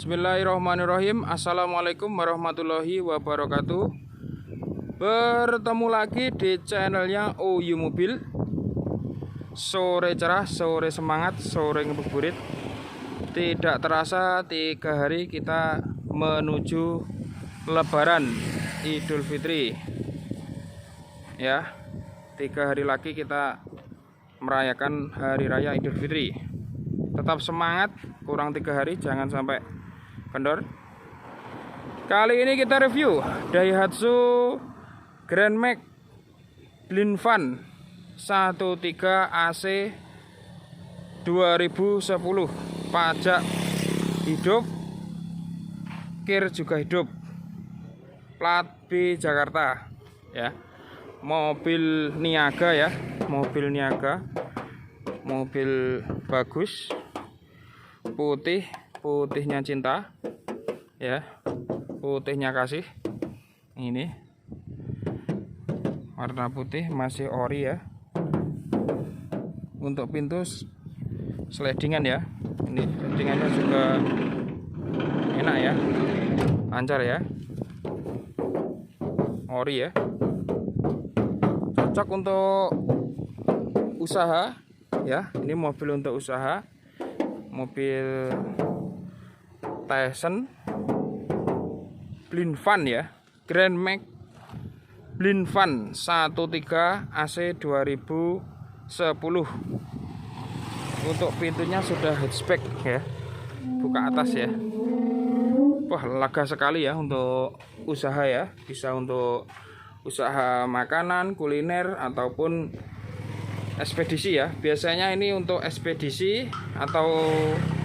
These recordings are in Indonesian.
Bismillahirrahmanirrahim. Assalamualaikum warahmatullahi wabarakatuh. Bertemu lagi di channelnya OU Mobil. Sore cerah, sore semangat, sore ngebuburit. Tidak terasa 3 hari kita menuju Lebaran Idul Fitri. Ya, 3 hari lagi kita merayakan Hari Raya Idul Fitri. Tetap semangat, kurang 3 hari, jangan sampai kendor. Kali ini kita review Daihatsu Grand Max Blind Van 1.3 AC 2010. Pajak hidup, kir juga hidup, plat B Jakarta ya. Mobil niaga ya, mobil niaga, mobil bagus, putihnya cinta ya, putihnya kasih. Ini warna putih, masih ori ya. Untuk pintu slidingan ya, ini slidingannya juga enak ya, lancar ya, ori ya, cocok untuk usaha ya. Ini mobil untuk usaha, mobil Tyson Blind Van ya, Grand Max Blind Van 1.3 AC 2010. Untuk pintunya sudah hatchback ya, buka atas ya. Wah, lega sekali ya untuk usaha ya, bisa untuk usaha makanan, kuliner ataupun ekspedisi ya. Biasanya ini untuk ekspedisi atau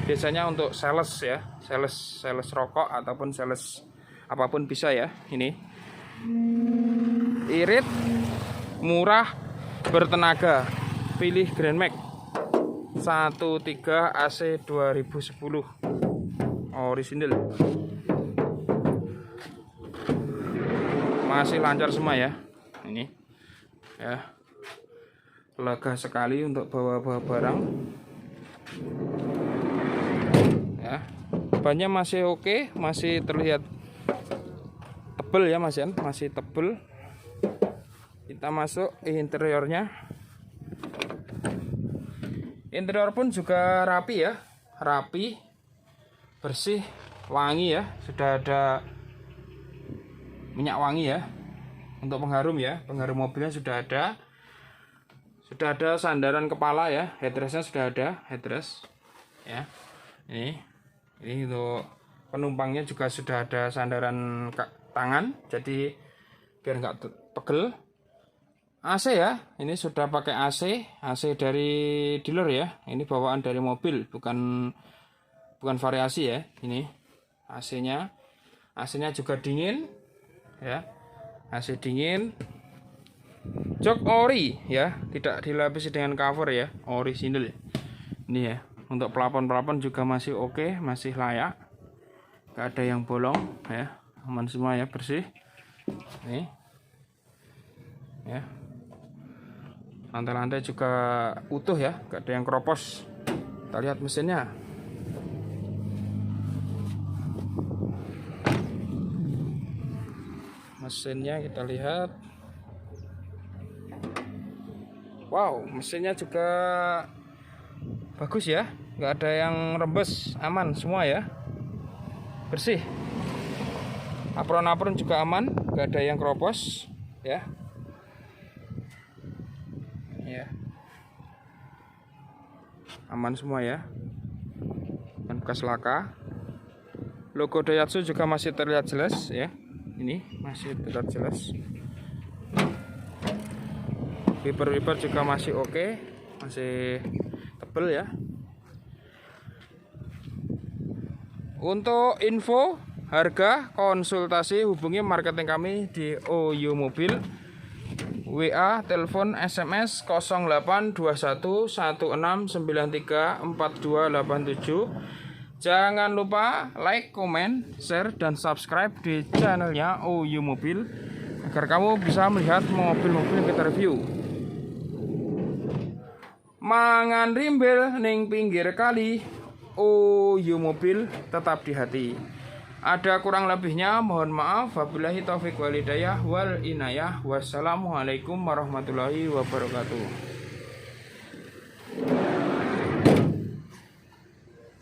biasanya untuk sales ya, sales rokok ataupun sales apapun bisa ya. Ini irit, murah, bertenaga. Pilih Grand Max 1.3 AC 2010 orisinil. Masih lancar semua ya. Ini ya, lega sekali untuk bawa-bawa barang ya. Bannya masih oke, masih terlihat tebel ya Mas Yan, masih tebel. Kita masuk interiornya. Interior pun juga rapi ya, rapi, bersih, wangi ya. Sudah ada minyak wangi ya untuk pengharum ya, pengharum mobilnya sudah ada. Sudah ada sandaran kepala ya, headrestnya sudah ada headrest ya. Ini untuk penumpangnya juga sudah ada sandaran tangan, jadi biar nggak pegel. AC ya, ini sudah pakai AC dari dealer ya. Ini bawaan dari mobil, bukan variasi ya. Ini AC-nya juga dingin ya, AC dingin. Jok ori ya, tidak dilapisi dengan cover ya, orisinil. Ini ya, untuk pelapon juga masih oke, masih layak, gak ada yang bolong ya, aman semua ya, bersih. Nih ya, lantai-lantai juga utuh ya, gak ada yang keropos. Kita lihat mesinnya. Mesinnya kita lihat. Wow, mesinnya juga bagus ya, nggak ada yang rembes, aman semua ya, bersih. Apron juga aman, nggak ada yang keropos ya. Aman semua ya, dan bekas laka. Logo Daihatsu juga masih terlihat jelas ya, ini masih terlihat jelas. Wiper juga masih oke, masih tebel ya. Untuk info, harga, konsultasi hubungi marketing kami di OU Mobil. WA, telepon, SMS 082116934287. Jangan lupa like, komen, share, dan subscribe di channelnya OU Mobil agar kamu bisa melihat mobil-mobil yang kita review. Mangan rimbel ning pinggir kali, Oyo Mobil tetap di hati. Ada kurang lebihnya mohon maaf. Wabillahi taufik wal hidayah wal inayah. Wassalamualaikum warahmatullahi wabarakatuh.